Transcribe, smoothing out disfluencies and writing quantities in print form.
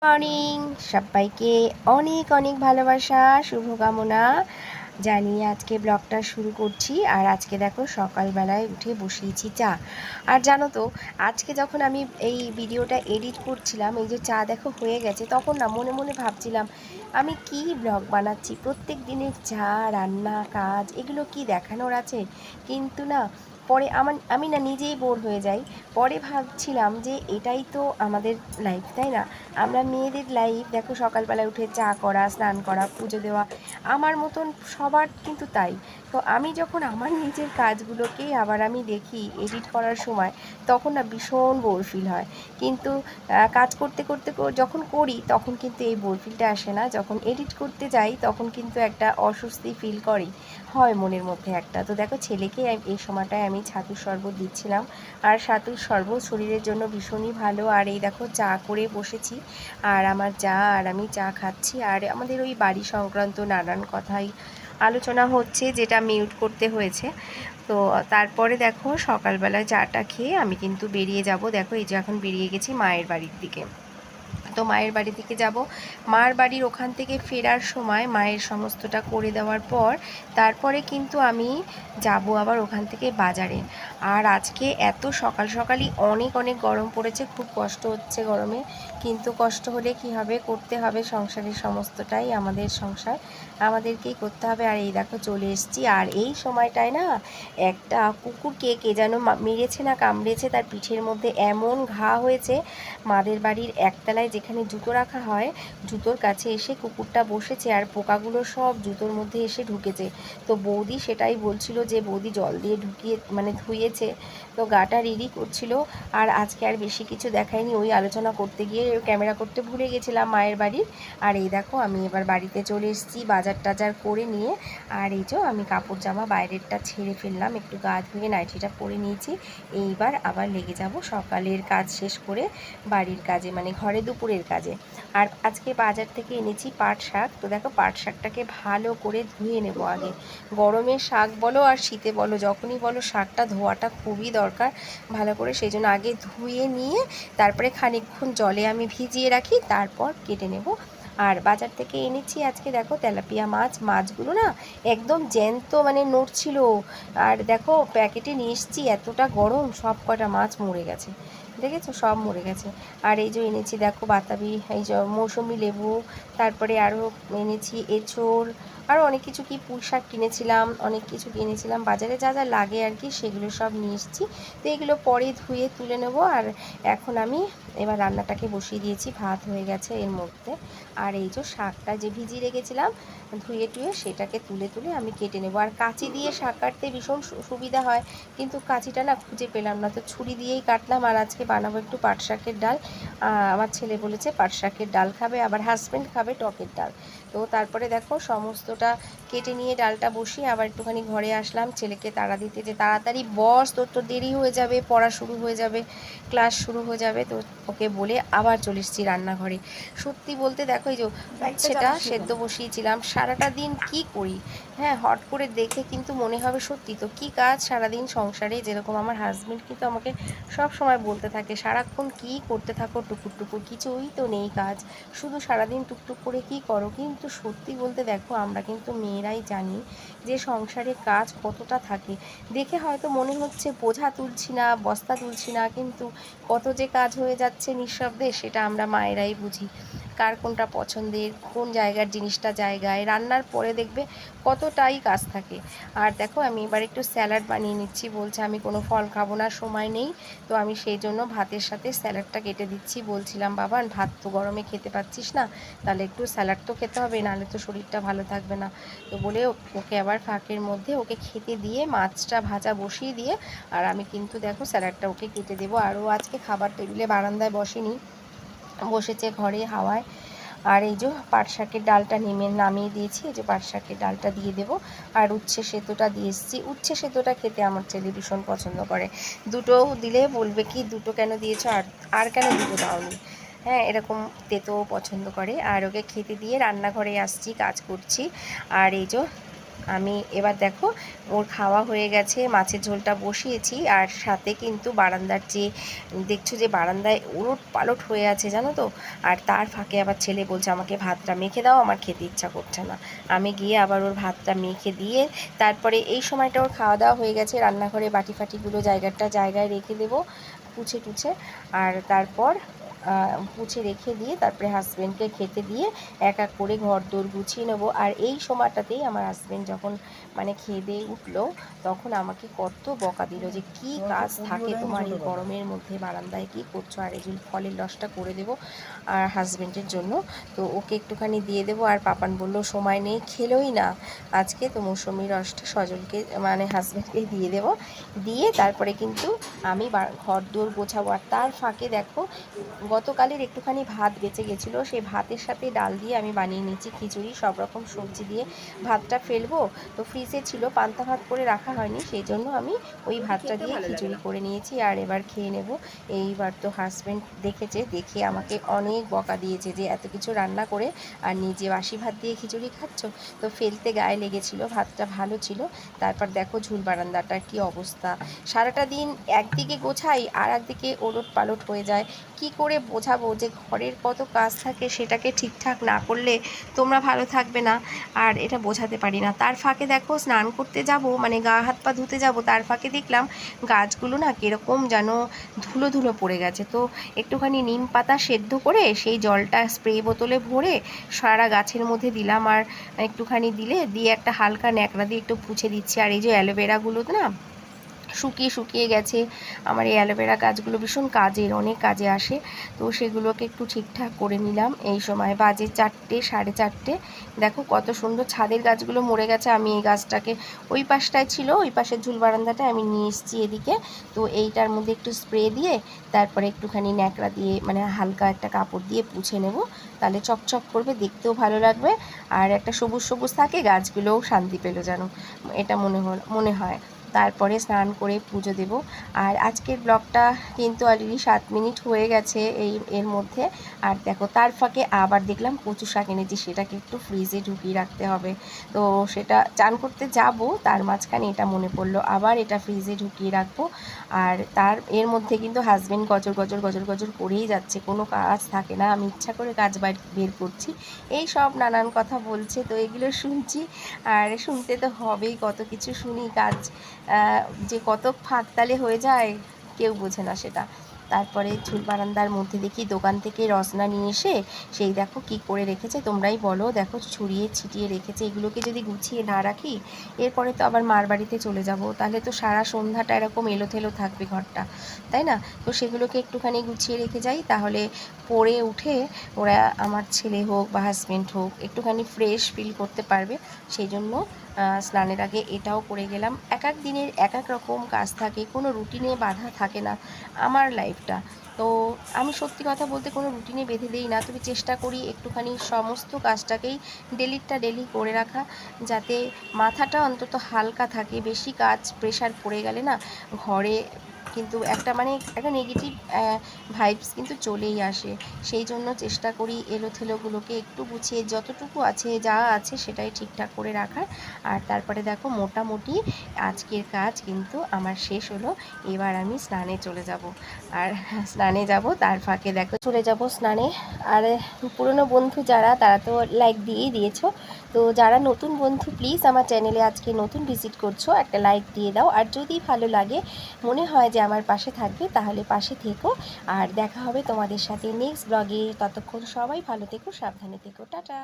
Morning সবাইকে অনেক অনেক ভালোবাসা শুভকামনা জানিয়ে আজকে ব্লগটা শুরু করছি। আর আজকে দেখো সকালবেলায় উঠে বসিয়েছি চা। আর জানো তো, আজকে যখন আমি এই ভিডিওটা এডিট করছিলাম, এই যে চা দেখো হয়ে গেছে, তখন না মনে মনে ভাবছিলাম আমি কি ব্লগ বানাচ্ছি, প্রত্যেক দিনের চা রান্না কাজ এগুলো কি দেখানোর আছে। কিন্তু না, পরে আমি না নিজেই বোর হয়ে যাই। পরে ভাবছিলাম যে এটাই তো আমাদের লাইফ, তাই না? আমরা মেয়েদের লাইফ দেখো, সকালবেলায় উঠে চা করা, স্নান করা, পুজো দেওয়া, আমার মতন সবার কিন্তু তাই। তো আমি যখন আমার নিজের কাজগুলোকে আবার আমি দেখি এডিট করার সময়, তখন না ভীষণ বোর ফিল হয়। কিন্তু কাজ করতে করতে যখন করি তখন কিন্তু এই বোর ফিলটা আসে না। যখন এডিট করতে যাই তখন কিন্তু একটা অস্বস্তি ফিল করি, হয় মনের মধ্যে একটা। তো দেখো, ছেলেকে এই সময়টায় আমি ছাতুর শরবত দিচ্ছিলাম। আর ছাতুর শরবত শরীরের জন্য ভীষণই ভালো। আর এই দেখো চা করে বসেছি, আর আমার যা আর আমি চা খাচ্ছি। আর আমাদের ওই বাড়ি সংক্রান্ত নানান কথাই আলোচনা হচ্ছে, যেটা মিউট করতে হয়েছে। তো তারপরে দেখো সকালবেলায় চাটা খেয়ে আমি কিন্তু বেরিয়ে যাব। দেখো এই যে এখন বেরিয়ে গেছি মায়ের বাড়ির দিকে। তো মায়ের বাড়ি থেকে যাব। মার বাড়ির ওখান থেকে ফেরার সময় মায়ের সমস্তটা করে দেওয়ার পর তারপরে কিন্তু আমি যাব আবার ওখান থেকে বাজারে। আর আজকে এত সকাল সকালই অনেক অনেক গরম পড়েছে, খুব কষ্ট হচ্ছে গরমে। কিন্তু কষ্ট হলে কি হবে, করতে হবে। সংসারের সমস্তটাই আমাদের সংসার, আমাদেরকেই করতে হবে। আর এই দেখো চলে এসেছি। আর এই সময়টায় না একটা কুকুরকে কে যেন মেরেছে না কামড়েছে, তার পিঠের মধ্যে এমন ঘা হয়েছে। মাদের বাড়ির একতলায় যেখানে জুতো রাখা হয়, জুতোর কাছে এসে কুকুরটা বসেছে, আর পোকাগুলো সব জুতোর মধ্যে এসে ঢুকেছে। তো বৌদি সেটাই বলছিল যে বৌদি জল দিয়ে ঢুকিয়ে ধুয়েছে, তো গাটা রিরি করছিল। আর আজকে আর বেশি কিছু দেখায়নি, ওই আলোচনা করতে গিয়ে ক্যামেরা করতে ভুলে গেছিলাম মায়ের বাড়ির। আর এই দেখো আমি এবার বাড়িতে চলে এসেছি বাজার টাজার করে নিয়ে। আর এই যে আমি কাপড় জামা বাইরেরটা ছেড়ে ফেললাম, একটু গা ধুয়ে নাইটিটা পরে নিয়েছি। এইবার আবার লেগে যাব সকালের কাজ শেষ করে বাড়ির কাজে, মানে ঘরে দুপুরের কাজে। আর আজকে বাজার থেকে এনেছি পাট শাক। তো দেখো পাট শাকটাকে ভালো করে ধুয়ে নেব আগে। গরমে শাক বলো আর শীতে বলো, যখনই বলো শাকটা ধোয়াটা খুবই দরকার ভালো করে। সেই জন্য আগে ধুয়ে নিয়ে তারপরে খানিকক্ষণ জলে আমি ভিজিয়ে রাখি, তারপর কেটে নেব। আর বাজার থেকে এনেছি আজকে দেখো তেলাপিয়া মাছ। মাছগুলো না একদম জ্যান্ত, মানে নড়ছিল। আর দেখো প্যাকেটে নিয়ে এসেছি, এতটা গরম সব কটা মাছ মরে গেছে, দেখেছো সব মরে গেছে। আর এই যে এনেছি দেখো বাতাবি, এই যে মৌসুমি লেবু, তারপরে আরও এনেছি এঁচোড়, আরও অনেক কিছু, কি পুঁই শাক কিনেছিলাম, অনেক কিছু কিনেছিলাম বাজারে, যা যা লাগে আর কি সেগুলো সব নিয়ে এসেছি। তো এগুলো পরে ধুয়ে তুলে নেব। আর এখন আমি এবার রান্নাটাকে বসিয়ে দিয়েছি, ভাত হয়ে গেছে এর মধ্যে। আর এই যে শাকটা যে ভিজিয়ে রেখেছিলাম ধুয়ে টুয়ে, সেটাকে তুলে তুলে আমি কেটে নেব। আর কাঁচি দিয়ে শাক কাটতে ভীষণ সুবিধা হয়, কিন্তু কাঁচিটা না খুঁজে পেলাম না, তো ছুরি দিয়েই কাটলাম। আর আজকে বানাবো একটু পাট শাকের ডাল। আমার ছেলে বলেছে পাট শাকের ডাল খাবে, আবার হাজব্যান্ড খাবে টকের ডাল। তো তারপরে দেখো সমস্তটা কেটে নিয়ে ডালটা বসিয়ে আবার একটুখানি ঘরে আসলাম ছেলেকে তাড়া দিতে, যে তাড়াতাড়ি বস, তোর তো দেরি হয়ে যাবে, পড়া শুরু হয়ে যাবে, ক্লাস শুরু হয়ে যাবে। তো ওকে বলে আবার চলে এসেছি রান্নাঘরে। সত্যি বলতে দেখো, এই যে সেটা সেদ্ধ বসিয়েছিলাম, সারাটা দিন কি করি। হ্যাঁ, হট করে দেখে কিন্তু মনে হবে সত্যি তো কী কাজ সারাদিন সংসারে। যেরকম আমার হাজব্যান্ড কিন্তু আমাকে সব সময় বলতে থাকে, সারাক্ষণ কী করতে থাকো টুকুর টুকুর, কিছুই তো নেই কাজ, শুধু সারাদিন টুকটুক করে কী করো। কিন্তু সত্যি বলতে দেখো, আমরা কিন্তু মেয়েরাই জানি যে সংসারে কাজ কতটা থাকে। দেখে হয়তো মনে হচ্ছে বোঝা তুলছি না, বস্তা তুলছি না, কিন্তু কত যে কাজ হয়ে যাচ্ছে নিঃশব্দে, সেটা আমরা মায়েরাই বুঝি। কার কোনটা পছন্দের, কোন জায়গার জিনিসটা জায়গায়, রান্নার পরে দেখবে কতটাই কাজ থাকে। আর দেখো আমি এবার একটু স্যালাড বানিয়ে নিচ্ছি, বলছে আমি কোনো ফল খাবো না, সময় নেই। তো আমি সেই জন্য ভাতের সাথে স্যালাডটা কেটে দিচ্ছি। বলছিলাম বাবা ভাত তো গরমে খেতে পাচ্ছিস না, তাহলে একটু স্যালাড তো খেতে হবে, নাহলে তো শরীরটা ভালো থাকবে না। তো বলে ওকে আবার ফাঁকের মধ্যে ওকে খেতে দিয়ে মাছটা ভাজা বসিয়ে দিয়ে, আর আমি কিন্তু দেখো স্যালাডটা ওকে কেটে দেবো। আরও আজকে খাবার টেবিলে বারান্দায় বসেনি, বসেছে ঘরে হাওয়ায়। আর এই যে পাট শাকের ডালটা নামিয়ে দিয়েছি, এই যে পাট শাকের ডালটা দিয়ে দেবো। আর উচ্ছে সেদ্ধটা দিয়ে এসেছি। উচ্ছে সেদ্ধটা খেতে আমার ছেলে ভীষণ পছন্দ করে, দুটো দিলে বলবে কি দুটো কেন দিয়েছো, আর কেন দুটো দাওনি। হ্যাঁ, এরকম তেতো পছন্দ করে। আর ওকে খেতে দিয়ে রান্নাঘরে আসছি, কাজ করছি। আর এই যে আমি এবার দেখো ওর খাওয়া হয়ে গেছে, মাছের ঝোলটা বসিয়েছি, আর সাথে কিন্তু বারান্দার যে দেখছো যে বারান্দায় উলট পালট হয়ে আছে জানো তো। আর তার ফাঁকে আবার ছেলে বলছে আমাকে ভাতটা মেখে দাও, আমার খেতে ইচ্ছা করছে না। আমি গিয়ে আবার ওর ভাতটা মেখে দিয়ে তারপরে এই সময়টা ওর খাওয়া দাওয়া হয়ে গেছে, রান্নাঘরে বাটি ফাটিগুলো জায়গায় রেখে দেবো পুছে টুছে। আর তারপর পুছে রেখে দিয়ে তারপরে হাজব্যান্ডকে খেতে দিয়ে এক এক করে ঘর দোর গুছিয়ে নেবো। আর এই সময়টাতেই আমার হাজব্যান্ড যখন মানে খেয়ে দিয়ে উঠলো, তখন আমাকে কত বকা দিল যে কি কাজ থাকে তোমার এই গরমের মধ্যে, বারান্দায় কি করছো, আর এই যে ফলের রসটা করে দেবো আর হাজব্যান্ডের জন্য, তো ওকে একটুখানি দিয়ে দেবো। আর পাপান বললো সময় নেই, খেলোই না আজকে, তো মৌসুমি রসটা সজলকে মানে হাজব্যান্ডকে দিয়ে দেবো। দিয়ে তারপরে কিন্তু আমি ঘর দোর গোছাবো। আর তার ফাঁকে দেখো গতকালের একটুখানি ভাত বেঁচে গেছিলো, সেই ভাতের সাথে ডাল দিয়ে আমি বানিয়ে নিয়েছি খিচুড়ি, সব রকম সবজি দিয়ে। ভাতটা ফেলবো তো ফ্রিজে ছিল, পান্তা ভাত করে রাখা হয়নি, সেই জন্য আমি ওই ভাতটা দিয়ে খিচুড়ি করে নিয়েছি। আর এবার খেয়ে নেব। এইবার তো হাজব্যান্ড দেখেছে, দেখে আমাকে অনেক বকা দিয়েছে যে এত কিছু রান্না করে আর নিজে বাসি ভাত দিয়ে খিচুড়ি খাচ্ছ। তো ফেলতে গায়ে লেগেছিল, ভাতটা ভালো ছিল। তারপর দেখো ঝুল বারান্দাটার কি অবস্থা, সারাটা দিন একদিকে গোছাই আর একদিকে ওলট পালট হয়ে যায়। কি করে বোঝাবো যে ঘরের কত কাজ থাকে, সেটাকে ঠিকঠাক না করলে তোমরা ভালো থাকবে না, আর এটা বোঝাতে পারি না। তার ফাঁকে দেখো স্নান করতে যাব, মানে গা হাত পা ধুতে যাব, তার ফাঁকে দেখলাম গাছগুলো না কীরকম যেন ধুলো ধুলো পড়ে গেছে। তো একটুখানি নিম পাতা সেদ্ধ করে সেই জলটা স্প্রে বোতলে ভরে সারা গাছের মধ্যে দিলাম, আর একটুখানি দিয়ে একটা হালকা ন্যাকড়া দিয়ে একটু পুছে দিচ্ছি। আর এই যে অ্যালোভেরাগুলো না শুকিয়ে গেছে, আমার এই অ্যালোভেরা গাছগুলো ভীষণ কাজের, অনেক কাজে আসে, তো সেগুলোকে একটু ঠিকঠাক করে নিলাম। এই সময় বাজে 4টে 4:30। দেখো কত সুন্দর ছাদের গাছগুলো মরে গেছে। আমি এই গাছটাকে ওই পাশটায় ছিল, ওই পাশের ঝুল বারান্দাটায় আমি নিয়ে এসেছি এদিকে। তো এইটার মধ্যে একটু স্প্রে দিয়ে তারপরে একটুখানি ন্যাকড়া দিয়ে মানে হালকা একটা কাপড় দিয়ে পুছে নেব, তাহলে চকচক করবে, দেখতেও ভালো লাগবে, আর একটা সবুজ সবুজ থাকে, গাছগুলোও শান্তি পেল যেন, এটা মনে হয়। তারপরে স্নান করে পুজো দেব। আর আজকের ব্লগটা কিন্তু অলরেডি 7 মিনিট হয়ে গেছে এর মধ্যে। আর দেখো তার ফাঁকে আবার দেখলাম কচু শাক এনেছি, সেটাকে একটু ফ্রিজে ঢুকিয়ে রাখতে হবে। তো সেটা চান করতে যাব, তার মাঝখানে এটা মনে পড়লো আবার এটা ফ্রিজে ঢুকিয়ে রাখবো। আর এর মধ্যে কিন্তু হাজব্যান্ড গজর করেই যাচ্ছে, কোনো কাজ থাকে না, আমি ইচ্ছা করে কাজ বের করছি, এই সব নানান কথা বলছে, তো এগুলো শুনছি। আর শুনতে তো হবেই, কত কিছু শুনি, কাজ যে কত ফাঁকতালে হয়ে যায় কেউ বোঝে না সেটা। তারপরে ঝুল বারান্দার মধ্যে দেখি দোকান থেকে রসনা নিয়ে এসে সেই দেখো কি করে রেখেছে, তোমরাই বলো, দেখো ছড়িয়ে ছিটিয়ে রেখেছে। এগুলোকে যদি গুছিয়ে না রাখি, এরপরে তো আবার মার বাড়িতে চলে যাব, তাহলে তো সারা সন্ধ্যাটা এরকম এলোথেলো থাকবে ঘরটা, তাই না? তো সেগুলোকে একটুখানি গুছিয়ে রেখে যাই, তাহলে পরে উঠে ওরা আমার ছেলে হোক বা হাজব্যান্ড হোক একটুখানি ফ্রেশ ফিল করতে পারবে। সেই জন্য স্নানের আগে এটাও করে গেলাম। এক এক দিনের এক এক রকম কাজ থাকে, কোনো রুটিনে বাঁধা থাকে না আমার লাইফটা। তো আমি সত্যি কথা বলতে কোনো রুটিনে বেঁধে দিই না, তবে চেষ্টা করি একটুখানি সমস্ত কাজটাকেই ডেলি করে রাখা, যাতে মাথাটা অন্তত হালকা থাকে। বেশি কাজ প্রেশার পড়ে গেলে না ঘরে কিন্তু একটা মানে একটা নেগেটিভ ভাইবস কিন্তু চলেই আসে। সেই জন্য চেষ্টা করি এলোথেলোগুলোকে একটু গুছিয়ে যতটুকু আছে যা আছে সেটাই ঠিকঠাক করে রাখার। আর তারপরে দেখো মোটামুটি আজকের কাজ কিন্তু আমার শেষ হলো। এবার আমি স্নানে চলে যাব। আর স্নানে যাব, তার ফাঁকে দেখো চলে যাব স্নানে। আর পুরনো বন্ধু যারা, তারা তো লাইক দিয়েই দিয়েছো, তো যারা নতুন বন্ধু প্লিজ আমার চ্যানেলে আজকে নতুন ভিজিট করছো, একটা লাইক দিয়ে দাও। আর যদি ভালো লাগে, মনে হয় যে আমার পাশে থাকবে, তাহলে পাশে থেকো। আর দেখা হবে তোমাদের সাথে নেক্সট ব্লগে। ততক্ষণ সবাই ভালো থেকো, সাবধানে থেকো, টাটা।